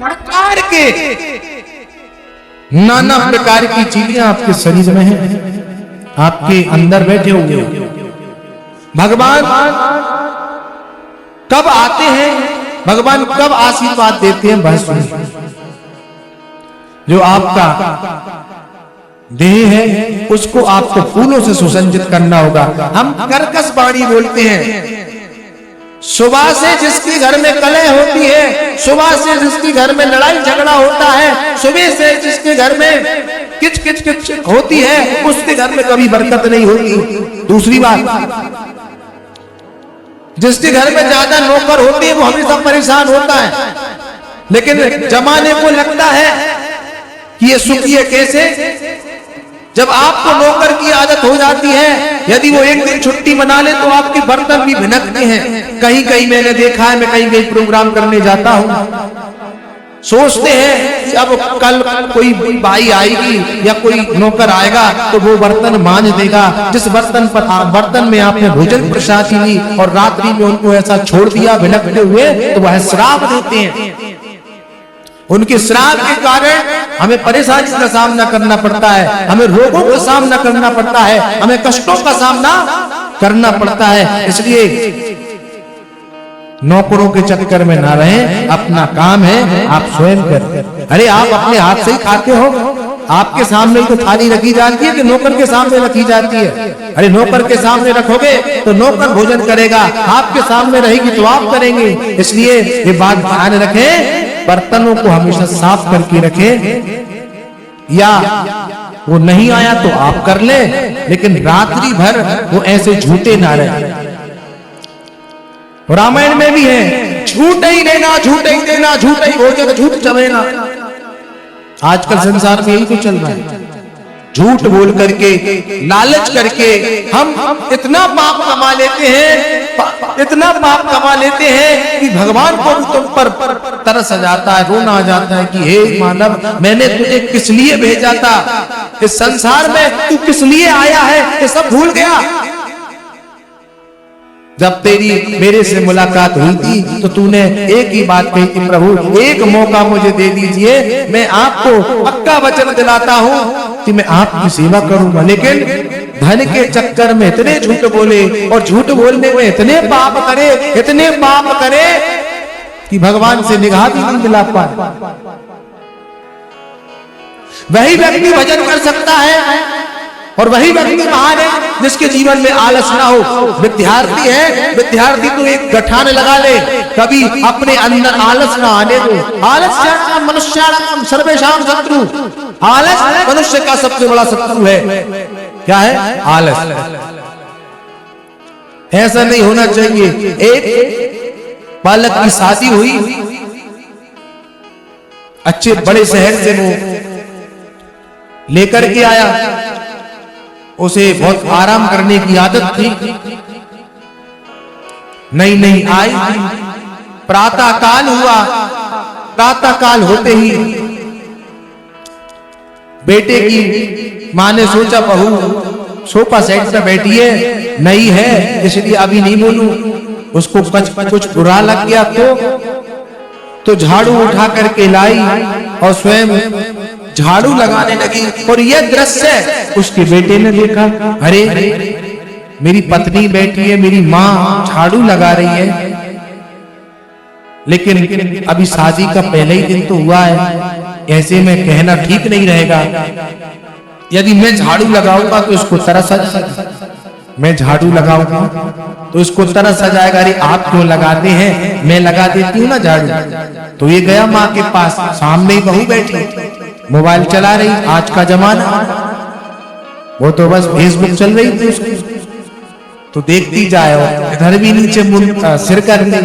प्रकार के नाना प्रकार की चीजें आपके शरीर में हैं, आपके अंदर बैठे हुए। भगवान कब आते हैं, भगवान कब आशीर्वाद देते हैं, वह सुनिए। जो आपका देह है उसको आपको फूलों से सुसज्जित करना होगा। हम कर्कश वाणी बोलते हैं। सुबह से जिसके घर में कलह होती है, सुबह से जिसके घर में लड़ाई झगड़ा होता है, सुबह से जिसके घर में किच किच किच होती है, उसके घर में कभी बरकत नहीं होती। दूसरी बात, जिसके घर में ज्यादा नौकर होते हैं वो हमेशा परेशान होता है। लेकिन जमाने को लगता है कि ये सुखी है कैसे। जब आपको नौकर की आदत हो जाती है, यदि वो एक दिन छुट्टी मना ले तो आपके बर्तन भी भिनकते हैं। कहीं कहीं मैंने देखा है, मैं कहीं कहीं प्रोग्राम करने जाता हूं, सोचते हैं कि अब कल कोई भाई आएगी या कोई नौकर आएगा तो वो बर्तन मांज देगा। जिस बर्तन में आपने भोजन प्रसादी ली और रात्रि में उनको ऐसा छोड़ दिया भिनकते हुए, तो वह श्राप देते हैं। उनके श्राप के कारण हमें परेशानी का सामना करना पड़ता है, हमें रोगों का सामना करना पड़ता है, हमें कष्टों का सामना करना पड़ता है। इसलिए नौकरों के चक्कर में ना रहें, अपना काम है आप स्वयं करें। अरे आप अपने हाथ से ही खाते हो, आपके सामने तो थाली रखी जाती है कि नौकर के सामने रखी जाती है? अरे नौकर के सामने रखोगे तो नौकर भोजन करेगा, आपके सामने रहेगी तो आप करेंगे। इसलिए ये बात ध्यान रखें, बर्तनों को हमेशा साफ करके रखें। या वो नहीं आया तो आप कर ले, लेकिन रात्रि भर वो ऐसे झूठे ना रहे। रामायण में भी है, झूठ ही लेना, झूठ ही देना, झूठ ही भोजन, झूठ चलेना। आजकल संसार में यही तो चल रहा है। झूठ बोल करके, लालच करके हम इतना पाप कमा लेते हैं, इतना पाप कमा लेते हैं कि भगवान को भी तुम पर तरस आ जाता है, रोना आ जाता है कि हे मानव, मैंने तुझे किस लिए भेजा था, इस संसार में तू किस लिए आया है, ये सब भूल गया। जब तेरी मेरे से मुलाकात हुई थी तो तूने एक ही बात कही थी, प्रभु एक मौका मुझे दे दीजिए, मैं आपको पक्का वचन दिलाता हूं कि मैं आपकी सेवा करूंगा। लेकिन धन के चक्कर में इतने झूठ बोले और झूठ बोलने में इतने पाप करे, इतने पाप करे कि भगवान से निगाह भी नहीं मिला पाए। वही व्यक्ति भजन कर सकता है और वही व्यक्ति महान है जिसके जीवन में आलस ना हो। विद्यार्थी है, विद्यार्थी तो एक गठान लगा ले, कभी अपने अंदर आलस ना आने दो। आलस मनुष्याणाम सर्वेषां शत्रु, आलस मनुष्य का सबसे बड़ा शत्रु है। क्या है? आलस। ऐसा नहीं होना चाहिए। एक बालक की शादी हुई, अच्छे बड़े शहर से वो लेकर के आया, उसे बहुत आराम करने की आदत थी। नई आई, प्रातः काल हुआ, प्रातः काल होते ही बेटे की मां ने सोचा बहू सोफा सेट पर बैठी है, नई है, इसलिए अभी नहीं बोलूं। उसको कुछ बुरा लग गया तो झाड़ू उठा करके लाई और स्वयं झाड़ू लगाने लगी। और यह दृश्य उसके बेटे ने देखा, अरे मेरी पत्नी बैठी है, मेरी माँ झाड़ू लगा रही है, लेकिन अभी शादी का पहले ही दिन तो हुआ है, ऐसे में कहना ठीक नहीं रहेगा। यदि मैं झाड़ू लगाऊंगा तो इसको तरस आ जाएगा, मैं झाड़ू लगाऊंगा तो इसको तरस आ जाएगा। अरे आप क्यों लगाते हैं, मैं लगा देती हूँ ना झाड़ू। तो ये गया माँ के पास, सामने ही बहू बैठी मोबाइल चला रही, आज का जमाना, वो तो बस फेसबुक चल रही थी उसकी, तो देखती जाए, इधर भी नीचे सिर कर ले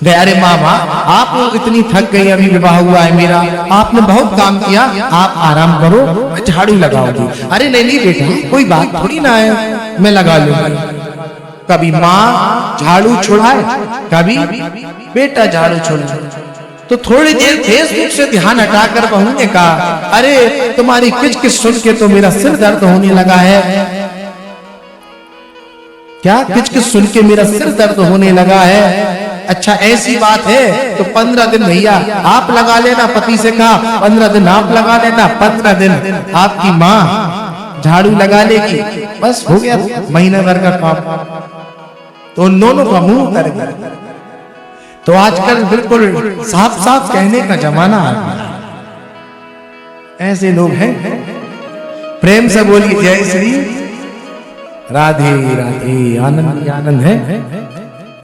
गए। अरे मामा आप इतनी थक गई, अभी विवाह हुआ है मेरा, आपने बहुत काम किया, आप आराम करो, मैं झाड़ू लगाऊंगी। अरे नहीं बेटा, कोई बात थोड़ी ना है, मैं लगा लूंगी। कभी माँ झाड़ू छुड़ाए, कभी बेटा झाड़ू छुड़ाए। तो थोड़ी देर फेसबुक से ध्यान हटाकर बहू ने कहा, अरे तुम्हारी किच किच सुन के तो मेरा सिर दर्द होने लगा है। क्या किच किच सुन के मेरा सिर दर्द होने लगा है। अच्छा ऐसी बात है तो 15 दिन भैया आप लगा लेना, पति से कहा 15 दिन आप लगा लेना, 15 दिन आपकी माँ झाड़ू लगा लेगी, बस हो गया महीने भर का काम। तो उन दोनों का मुंह कर गया। तो आजकल बिल्कुल साफ साफ कहने का जमाना आ गया, ऐसे लोग हैं। प्रेम से बोलिए जय श्री राधे राधे, आनंद आनंद है।